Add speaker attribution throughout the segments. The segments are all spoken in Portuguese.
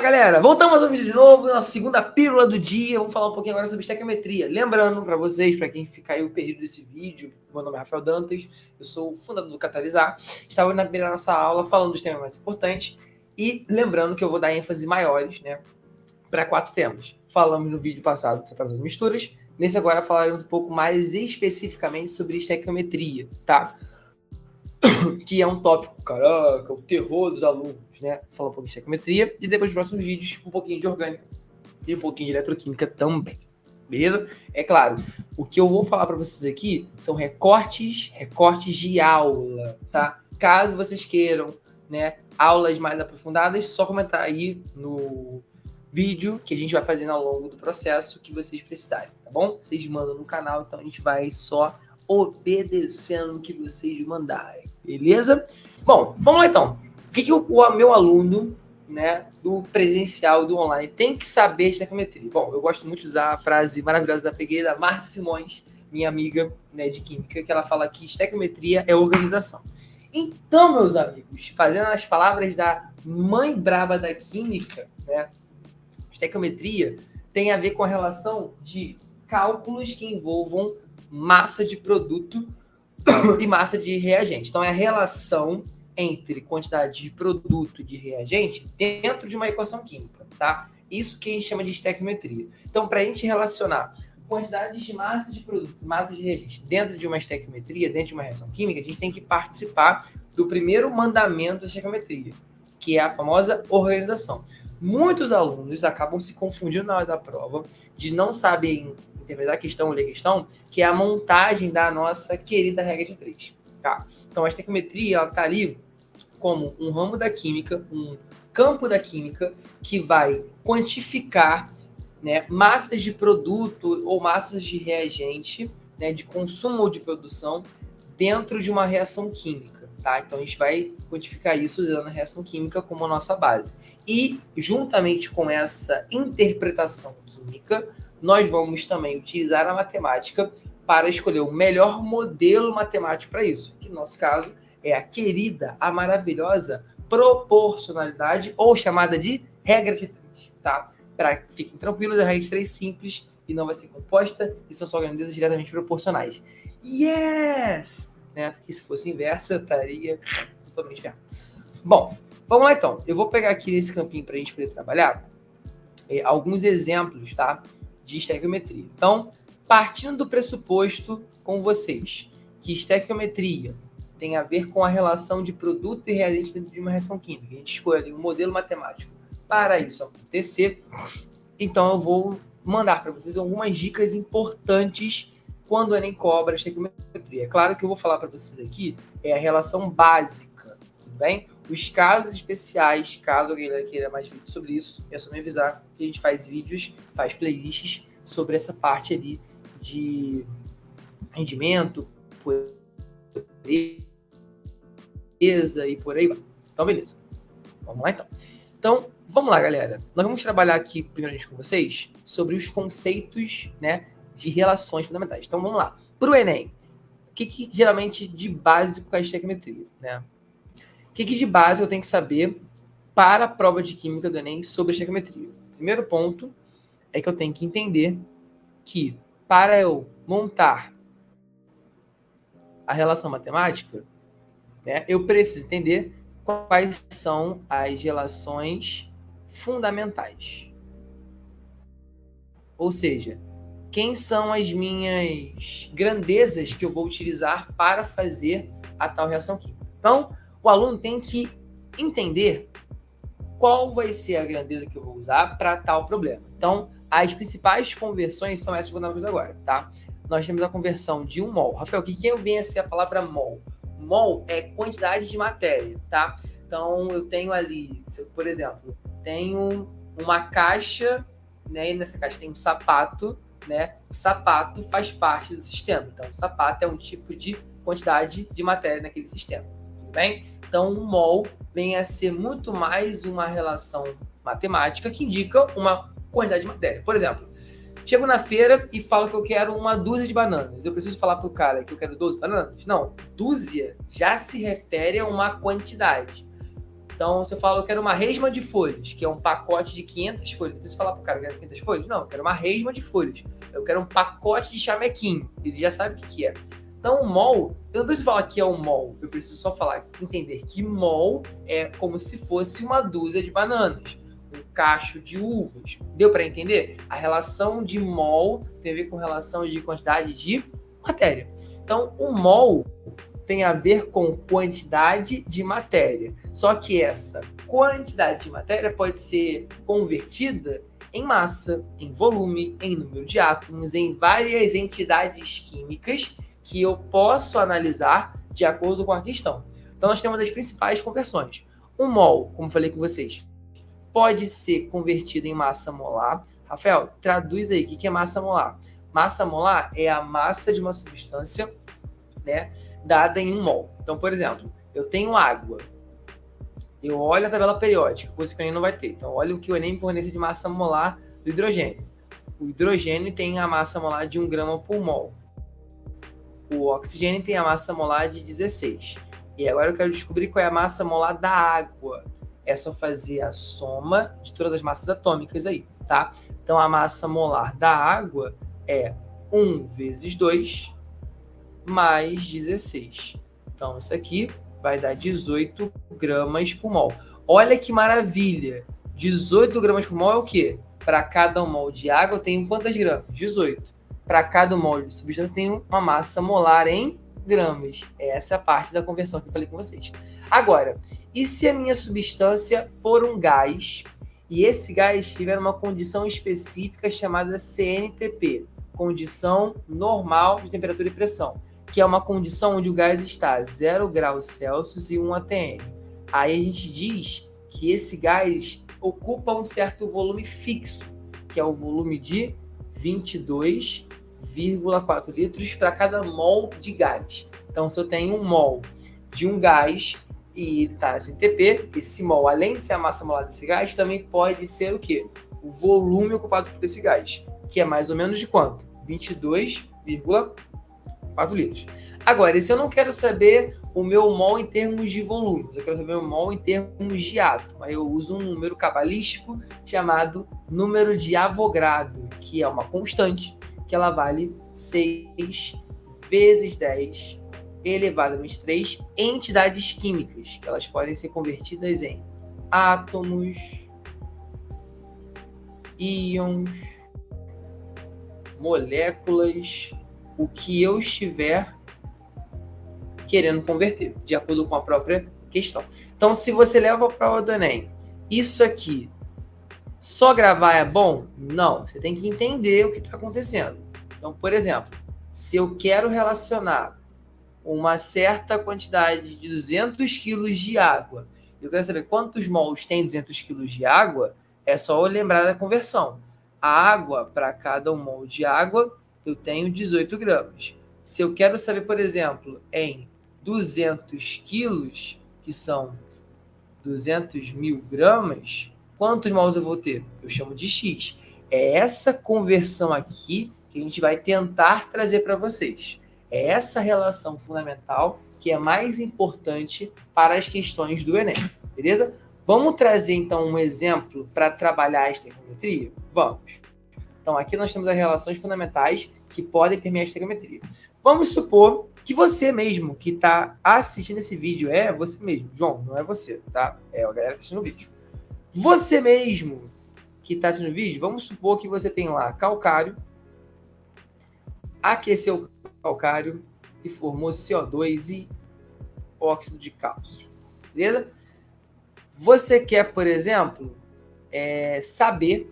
Speaker 1: galera, voltamos ao vídeo de novo, na segunda pílula do dia. Vamos falar um pouquinho agora sobre estequiometria. Lembrando para vocês, para quem fica aí o período desse vídeo, meu nome é Rafael Dantas, eu sou o fundador do Catalisar. Estava na primeira nossa aula falando dos temas mais importantes e lembrando que eu vou dar ênfase maiores, né, para 4 temas. Falamos no vídeo passado de separação de misturas, nesse agora falaremos um pouco mais especificamente sobre estequiometria, tá? Que é um tópico, caraca, o terror dos alunos, né? Falar um pouquinho de estequiometria e depois nos próximos vídeos um pouquinho de orgânica e um pouquinho de eletroquímica também, beleza? É claro, o que eu vou falar para vocês aqui são recortes de aula, tá? Caso vocês queiram, né, aulas mais aprofundadas, só comentar aí no vídeo que a gente vai fazendo ao longo do processo que vocês precisarem, tá bom? Vocês mandam no canal, então a gente vai só obedecendo o que vocês mandarem, beleza? Bom, vamos lá então. O que o meu aluno, né, do presencial, do online, tem que saber de estequiometria? Bom, eu gosto muito de usar a frase maravilhosa da da Márcia Simões, minha amiga, né, de química, que ela fala que estequiometria é organização. Então, meus amigos, fazendo as palavras da mãe braba da química, né, estequiometria tem a ver com a relação de cálculos que envolvam massa de produto e massa de reagente. Então, é a relação entre quantidade de produto e de reagente dentro de uma equação química, tá? Isso que a gente chama de estequiometria. Então, para a gente relacionar quantidades de massa de produto e massa de reagente dentro de uma estequiometria, dentro de uma reação química, a gente tem que participar do primeiro mandamento da estequiometria, que é a famosa organização. Muitos alunos acabam se confundindo na hora da prova, de não saberem interpretar a questão ou ler a questão, que é a montagem da nossa querida regra de 3. Tá? Então, a estequiometria está ali como um ramo da química, um campo da química, que vai quantificar, né, massas de produto ou massas de reagente, né, de consumo ou de produção dentro de uma reação química. Tá? Então, a gente vai quantificar isso usando a reação química como a nossa base. E, juntamente com essa interpretação química, nós vamos também utilizar a matemática para escolher o melhor modelo matemático para isso, que no nosso caso é a querida, a maravilhosa proporcionalidade, ou chamada de regra de 3, tá? Para que fiquem tranquilos, a regra de 3 simples e não vai ser composta e são só grandezas diretamente proporcionais. Yes! Né? Porque se fosse inversa, estaria totalmente ferrado. Bom, vamos lá então. Eu vou pegar aqui nesse campinho para a gente poder trabalhar alguns exemplos, tá? De estequiometria. Então, partindo do pressuposto com vocês que estequiometria tem a ver com a relação de produto e reagente dentro de uma reação química, a gente escolhe um modelo matemático para isso acontecer, então eu vou mandar para vocês algumas dicas importantes quando o Enem cobra estequiometria. É claro que eu vou falar para vocês aqui é a relação básica, tudo bem? Os casos especiais, caso alguém queira mais vídeos sobre isso, é só me avisar que a gente faz vídeos, faz playlists sobre essa parte ali de rendimento, pureza e por aí vai. Então, beleza. Vamos lá, então. Então, vamos lá, galera. Nós vamos trabalhar aqui, primeiramente com vocês, sobre os conceitos, né, de relações fundamentais. Então, vamos lá. Para o Enem, o que geralmente de básico é a estequiometria, né? O que de base eu tenho que saber para a prova de química do Enem sobre estequiometria? Primeiro ponto é que eu tenho que entender que para eu montar a relação matemática, né, eu preciso entender quais são as relações fundamentais. Ou seja, quem são as minhas grandezas que eu vou utilizar para fazer a tal reação química. Então, o aluno tem que entender qual vai ser a grandeza que eu vou usar para tal problema. Então, as principais conversões são essas que vamos agora, tá? Nós temos a conversão de 1 mol. Rafael, o que vem a ser a palavra mol? Mol é quantidade de matéria, tá? Então, eu tenho ali, por exemplo, tenho uma caixa, né? E nessa caixa tem um sapato, né? O sapato faz parte do sistema. Então, o sapato é um tipo de quantidade de matéria naquele sistema. Tudo bem? Então, um mol vem a ser muito mais uma relação matemática que indica uma quantidade de matéria. Por exemplo, chego na feira e falo que eu quero uma dúzia de bananas. Eu preciso falar para o cara que eu quero 12 bananas? Não. Dúzia já se refere a uma quantidade. Então, você fala, eu quero uma resma de folhas, que é um pacote de 500 folhas. Você precisa falar pro cara, eu quero 500 folhas? Não, eu quero uma resma de folhas. Eu quero um pacote de chamequinho. Ele já sabe o que é. Então, o mol, eu não preciso falar que é um mol. Eu preciso só falar, entender que mol é como se fosse uma dúzia de bananas. Um cacho de uvas. Deu para entender? A relação de mol tem a ver com relação de quantidade de matéria. Então, o mol tem a ver com quantidade de matéria. Só que essa quantidade de matéria pode ser convertida em massa, em volume, em número de átomos, em várias entidades químicas que eu posso analisar de acordo com a questão. Então, nós temos as principais conversões. O mol, como falei com vocês, pode ser convertido em massa molar. Rafael, traduz aí, o que é massa molar? Massa molar é a massa de uma substância, né, dada em um mol. Então, por exemplo, eu tenho água. Eu olho a tabela periódica, coisa que o Enem não vai ter. Então, olha o que o Enem fornece de massa molar do hidrogênio. O hidrogênio tem a massa molar de 1 grama por mol. O oxigênio tem a massa molar de 16. E agora eu quero descobrir qual é a massa molar da água. É só fazer a soma de todas as massas atômicas aí, tá? Então, a massa molar da água é 1 vezes 2 mais 16. Então, isso aqui vai dar 18 gramas por mol. Olha que maravilha! 18 gramas por mol é o quê? Para cada 1 mol de água, eu tenho quantas gramas? 18. Para cada 1 mol de substância, eu tenho uma massa molar em gramas. Essa é a parte da conversão que eu falei com vocês. Agora, e se a minha substância for um gás, e esse gás estiver numa condição específica chamada CNTP, condição normal de temperatura e pressão, que é uma condição onde o gás está a 0 graus Celsius e 1 atm. Aí a gente diz que esse gás ocupa um certo volume fixo, que é o volume de 22,4 litros para cada mol de gás. Então, se eu tenho 1 mol de um gás e ele está na CNTP, esse mol, além de ser a massa molar desse gás, também pode ser o quê? O volume ocupado por esse gás, que é mais ou menos de quanto? 22,4 litros. Agora, e se eu não quero saber o meu mol em termos de volumes, eu quero saber o mol em termos de átomo, aí eu uso um número cabalístico chamado número de Avogadro, que é uma constante, que ela vale 6 vezes 10 elevado a 23 entidades químicas, que elas podem ser convertidas em átomos, íons, moléculas, o que eu estiver querendo converter, de acordo com a própria questão. Então, se você leva para a prova do Enem, isso aqui, só gravar é bom? Não, você tem que entender o que está acontecendo. Então, por exemplo, se eu quero relacionar uma certa quantidade de 200 quilos de água, eu quero saber quantos mols tem 200 quilos de água, é só eu lembrar da conversão. A água, para cada 1 mol de água, eu tenho 18 gramas. Se eu quero saber, por exemplo, em 200 quilos, que são 200 mil gramas, quantos mols eu vou ter? Eu chamo de X. É essa conversão aqui que a gente vai tentar trazer para vocês. É essa relação fundamental que é mais importante para as questões do Enem, beleza? Vamos trazer, então, um exemplo para trabalhar a estequiometria? Vamos. Então, aqui nós temos as relações fundamentais que podem permear a estequiometria. Vamos supor que você mesmo que está assistindo esse vídeo é você mesmo. João, não é você, tá? É a galera que está assistindo o vídeo. Você mesmo que está assistindo o vídeo, vamos supor que você tem lá calcário, aqueceu o calcário e formou CO2 e óxido de cálcio. Beleza? Você quer, por exemplo, saber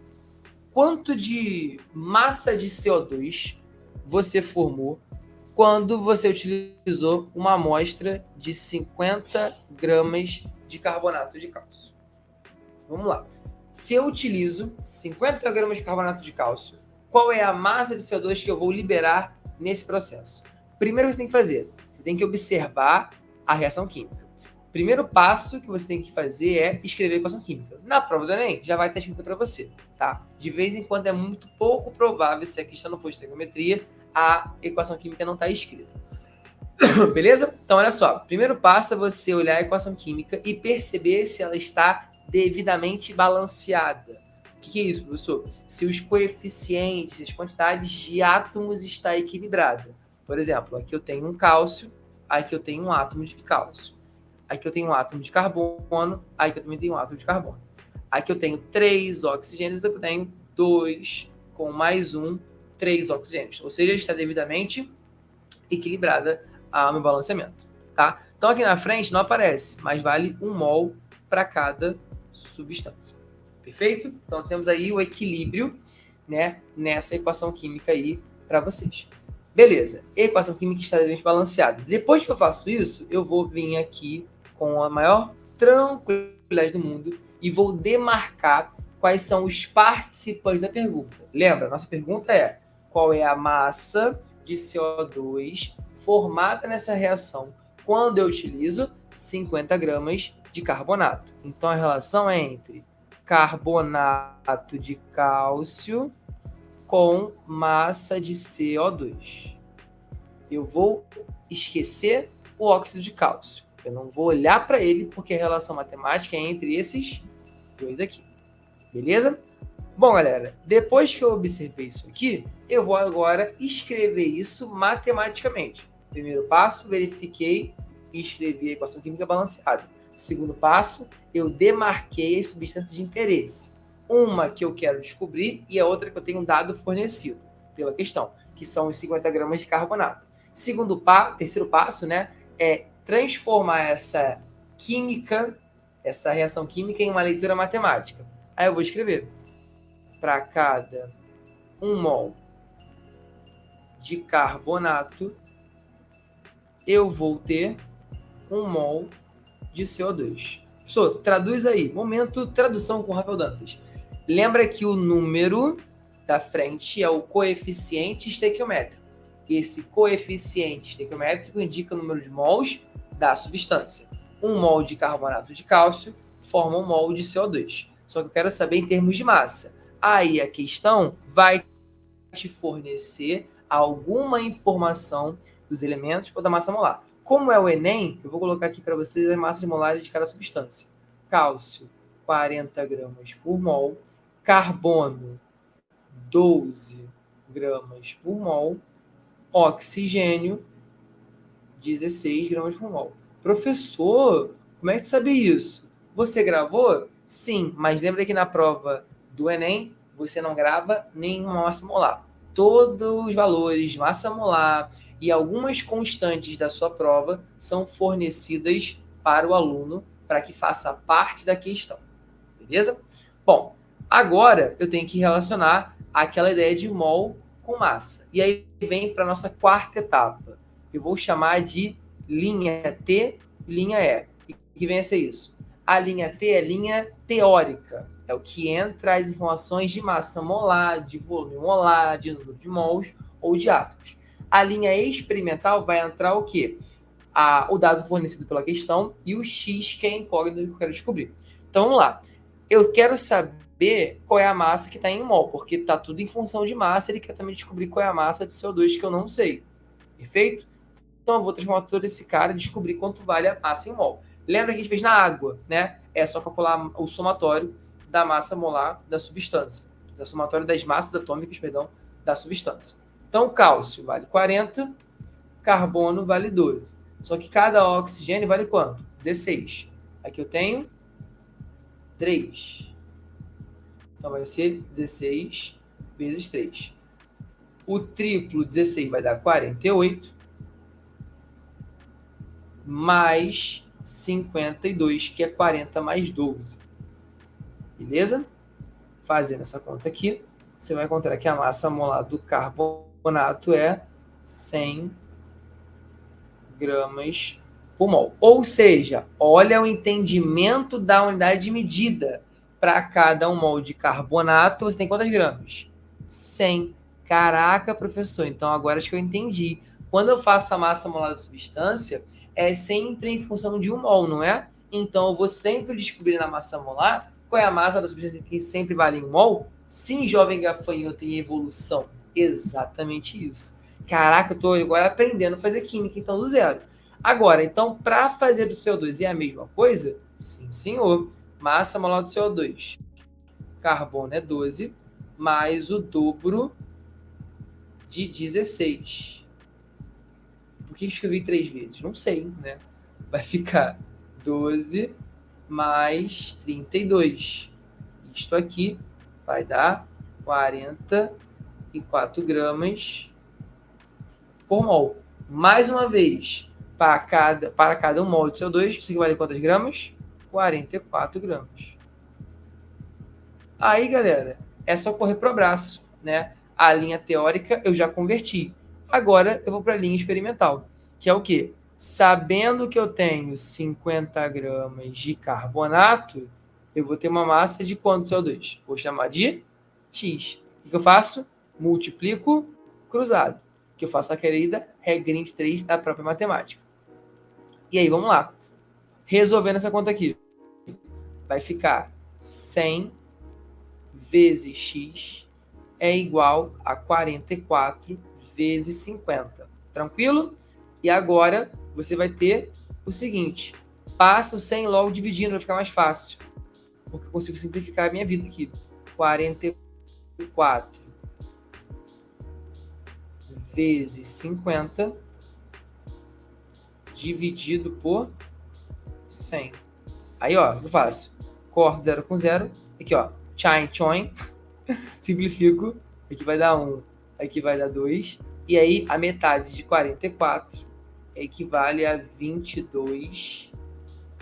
Speaker 1: quanto de massa de CO2 você formou quando você utilizou uma amostra de 50 gramas de carbonato de cálcio. Vamos lá. Se eu utilizo 50 gramas de carbonato de cálcio, qual é a massa de CO2 que eu vou liberar nesse processo? Primeiro que você tem que fazer, você tem que observar a reação química. O primeiro passo que você tem que fazer é escrever a equação química. Na prova do Enem, já vai estar escrita para você, tá? De vez em quando é muito pouco provável, se a questão não for de estequiometria, a equação química não está escrita. Beleza? Então, olha só. Primeiro passo é você olhar a equação química e perceber se ela está devidamente balanceada. O que é isso, professor? Se os coeficientes, as quantidades de átomos está equilibrada. Por exemplo, aqui eu tenho um cálcio, aqui eu tenho um átomo de cálcio. Aqui eu tenho um átomo de carbono, aqui eu também tenho um átomo de carbono. Aqui eu tenho 3 oxigênios, aqui eu tenho 2 com mais 1, 3 oxigênios. Ou seja, está devidamente equilibrada ao meu balanceamento, tá? Então aqui na frente não aparece, mas vale 1 mol para cada substância. Perfeito? Então temos aí o equilíbrio, né, nessa equação química aí para vocês. Beleza, equação química está devidamente balanceada. Depois que eu faço isso, eu vou vir aqui com a maior tranquilidade do mundo e vou demarcar quais são os participantes da pergunta. Lembra, nossa pergunta é: qual é a massa de CO2 formada nessa reação quando eu utilizo 50 gramas de carbonato? Então a relação é entre carbonato de cálcio com massa de CO2. Eu vou esquecer o óxido de cálcio. Eu não vou olhar para ele porque a relação matemática é entre esses dois aqui. Beleza? Bom, galera, depois que eu observei isso aqui, eu vou agora escrever isso matematicamente. Primeiro passo, verifiquei e escrevi a equação química balanceada. Segundo passo, eu demarquei as substâncias de interesse. Uma que eu quero descobrir e a outra que eu tenho dado fornecido pela questão, que são os 50 gramas de carbonato. Terceiro passo, né, é transformar essa química, essa reação química em uma leitura matemática. Aí eu vou escrever: para cada 1 mol de carbonato, eu vou ter 1 mol de CO2. Professor, traduz aí. Momento tradução com o Rafael Dantas. Lembra que o número da frente é o coeficiente estequiométrico. Esse coeficiente estequiométrico indica o número de mols da substância. 1 mol de carbonato de cálcio forma 1 mol de CO2. Só que eu quero saber em termos de massa. Aí a questão vai te fornecer alguma informação dos elementos ou da massa molar. Como é o Enem, eu vou colocar aqui para vocês as massas molares de cada substância. Cálcio, 40 gramas por mol. Carbono, 12 gramas por mol. Oxigênio, 16 gramas por mol. Professor, como é que sabe isso? Você gravou? Sim, mas lembra que na prova do Enem, você não grava nenhuma massa molar. Todos os valores de massa molar e algumas constantes da sua prova são fornecidas para o aluno para que faça parte da questão. Beleza? Bom, agora eu tenho que relacionar aquela ideia de mol com massa. E aí vem para a nossa quarta etapa. Eu vou chamar de linha T, linha E. E que vem a ser isso? A linha T é linha teórica. É o que entra as informações de massa molar, de volume molar, de número de mols ou de átomos. A linha experimental vai entrar o quê? O dado fornecido pela questão e o X, que é a incógnita que eu quero descobrir. Então, vamos lá. Eu quero saber qual é a massa que está em mol, porque está tudo em função de massa, ele quer também descobrir qual é a massa de CO2 que eu não sei. Perfeito? Então, eu vou transformar todo esse cara e descobrir quanto vale a massa em mol. Lembra que a gente fez na água, né? É só calcular o somatório da massa molar da substância, da somatório das massas atômicas, perdão, da substância. Então, cálcio vale 40, carbono vale 12. Só que cada oxigênio vale quanto? 16. Aqui eu tenho 3. Então, vai ser 16 vezes 3. O triplo 16 vai dar 48, mais 52, que é 40 mais 12. Beleza? Fazendo essa conta aqui, você vai encontrar que a massa molar do carbonato é 100 gramas por mol. Ou seja, olha o entendimento da unidade de medida. Para cada 1 mol de carbonato, você tem quantas gramas? 100. Caraca, professor, então agora acho que eu entendi. Quando eu faço a massa molar da substância, é sempre em função de 1 mol, não é? Então eu vou sempre descobrir na massa molar qual é a massa da substância que sempre vale em 1 mol. Sim, jovem gafanhoto em evolução. Exatamente isso. Caraca, eu tô agora aprendendo a fazer química, então, do zero. Agora, então, para fazer do CO2 é a mesma coisa? Sim, senhor. Massa molar do CO2. Carbono é 12, mais o dobro de 16. Por que escrevi 3 vezes? Não sei, né? Vai ficar 12 mais 32. Isto aqui vai dar 44 gramas por mol. Mais uma vez, para cada 1 mol de CO2, isso equivale a quantas gramas? 44 gramas. Aí, galera, é só correr para o abraço, né? A linha teórica eu já converti. Agora eu vou para a linha experimental, que é o quê? Sabendo que eu tenho 50 gramas de carbonato, eu vou ter uma massa de quanto CO2? Vou chamar de X. O que eu faço? Multiplico cruzado. Que eu faço a querida regrinha de 3 da própria matemática. E aí, vamos lá. Resolvendo essa conta aqui. Vai ficar 100 vezes X é igual a 44 vezes 50. Tranquilo? E agora você vai ter o seguinte. Passa o 100 logo dividindo, vai ficar mais fácil. Porque eu consigo simplificar a minha vida aqui. 44 vezes 50 dividido por 100. Aí, ó, eu faço. Corto 0 com 0. Aqui, ó. Tchain, tchoin. Simplifico. Aqui vai dar 1. Aqui vai dar 2. E aí, a metade de 44 equivale a 22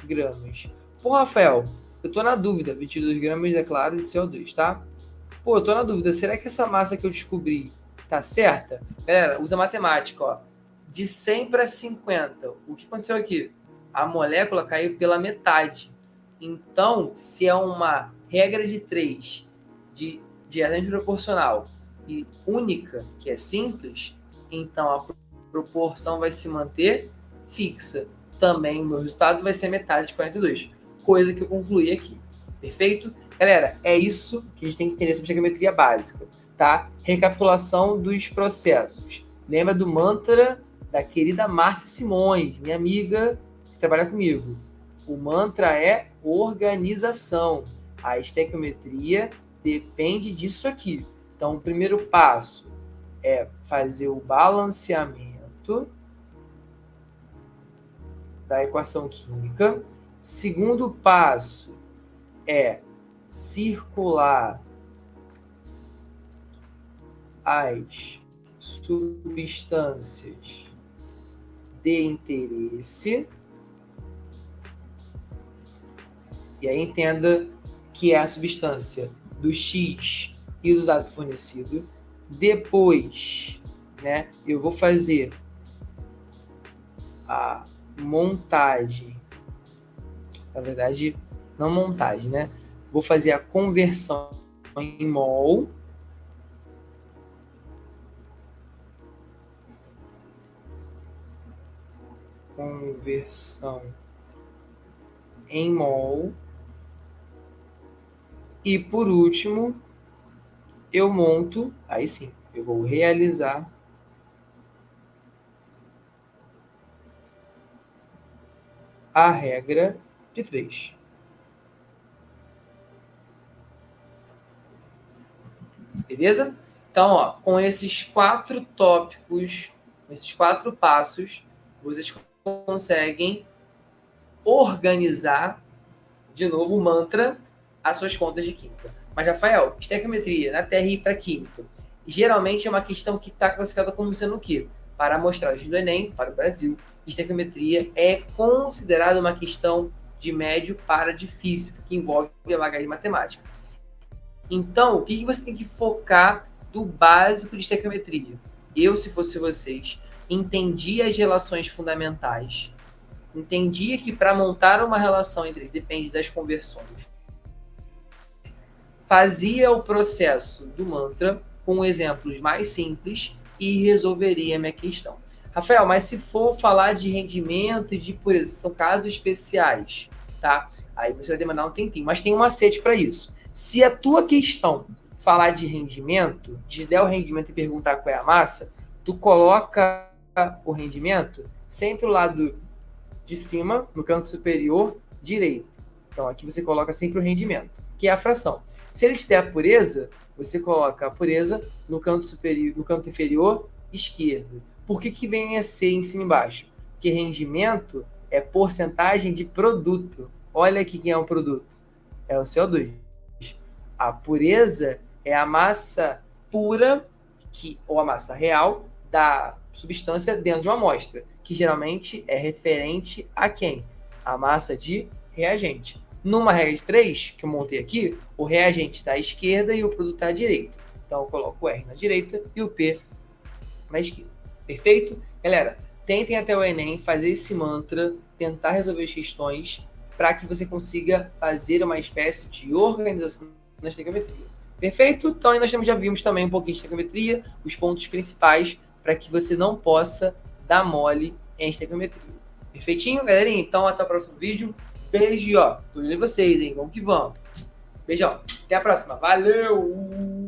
Speaker 1: gramas. Pô, Rafael, eu tô na dúvida. 22 gramas, é claro, de CO2, tá? Pô, eu tô na dúvida. Será que essa massa que eu descobri tá certa? Galera, usa matemática, ó. De 100 para 50. O que aconteceu aqui? A molécula caiu pela metade. Então, se é uma regra de 3, diretamente proporcional e única, que é simples, então a proporção vai se manter fixa. Também o meu resultado vai ser metade de 42. Coisa que eu concluí aqui. Perfeito? Galera, é isso que a gente tem que entender sobre estequiometria básica, tá? Recapitulação dos processos. Lembra do mantra da querida Márcia Simões, minha amiga que trabalha comigo. O mantra é organização. A estequiometria depende disso aqui. Então, o primeiro passo é fazer o balanceamento da equação química. Segundo passo é circular as substâncias de interesse. E aí entenda que é a substância do X e do dado fornecido. Depois, né, eu vou fazer a montagem. Na verdade, não montagem, né? Vou fazer a conversão em mol. Conversão em mol. E por último, eu monto, aí sim, eu vou realizar a regra de 3. Beleza? Então, ó, com esses 4 tópicos, esses 4 passos, vocês conseguem organizar, de novo, o mantra, as suas contas de química. Mas, Rafael, estequiometria na TRI para química, geralmente é uma questão que está classificada como sendo o quê? Para a amostragem do Enem, para o Brasil, estequiometria é considerada uma questão de médio para difícil, que envolve a bagagem de matemática. Então, o que você tem que focar do básico de estequiometria? Eu, se fosse vocês, entendia as relações fundamentais, entendia que para montar uma relação entre eles depende das conversões, fazia o processo do mantra com exemplos mais simples e resolveria a minha questão. Rafael, mas se for falar de rendimento e de pureza, são casos especiais, tá? Aí você vai demandar um tempinho, mas tem um macete para isso. Se a tua questão falar de rendimento, de der o rendimento e perguntar qual é a massa, tu coloca o rendimento sempre o lado de cima, no canto superior direito. Então aqui você coloca sempre o rendimento, que é a fração. Se ele tiver a pureza, você coloca a pureza no canto superior, no canto inferior esquerdo. Por que vem a ser em cima e embaixo? Porque rendimento é porcentagem de produto. Olha aqui quem é o produto. É o CO2. A pureza é a massa pura, ou a massa real, da substância dentro de uma amostra, que geralmente é referente a quem? A massa de reagente. Numa regra de 3, que eu montei aqui, o reagente está à esquerda e o produto está à direita. Então eu coloco o R na direita e o P na esquerda. Perfeito? Galera, tentem até o Enem fazer esse mantra, tentar resolver as questões, para que você consiga fazer uma espécie de organização na estequiometria. Perfeito? Então aí nós já vimos também um pouquinho de estequiometria, os pontos principais para que você não possa dar mole em estequiometria. Perfeitinho, galerinha? Então até o próximo vídeo. Beijo, ó. Tô olhando vocês, hein? Vamos que vamos. Beijão. Até a próxima. Valeu!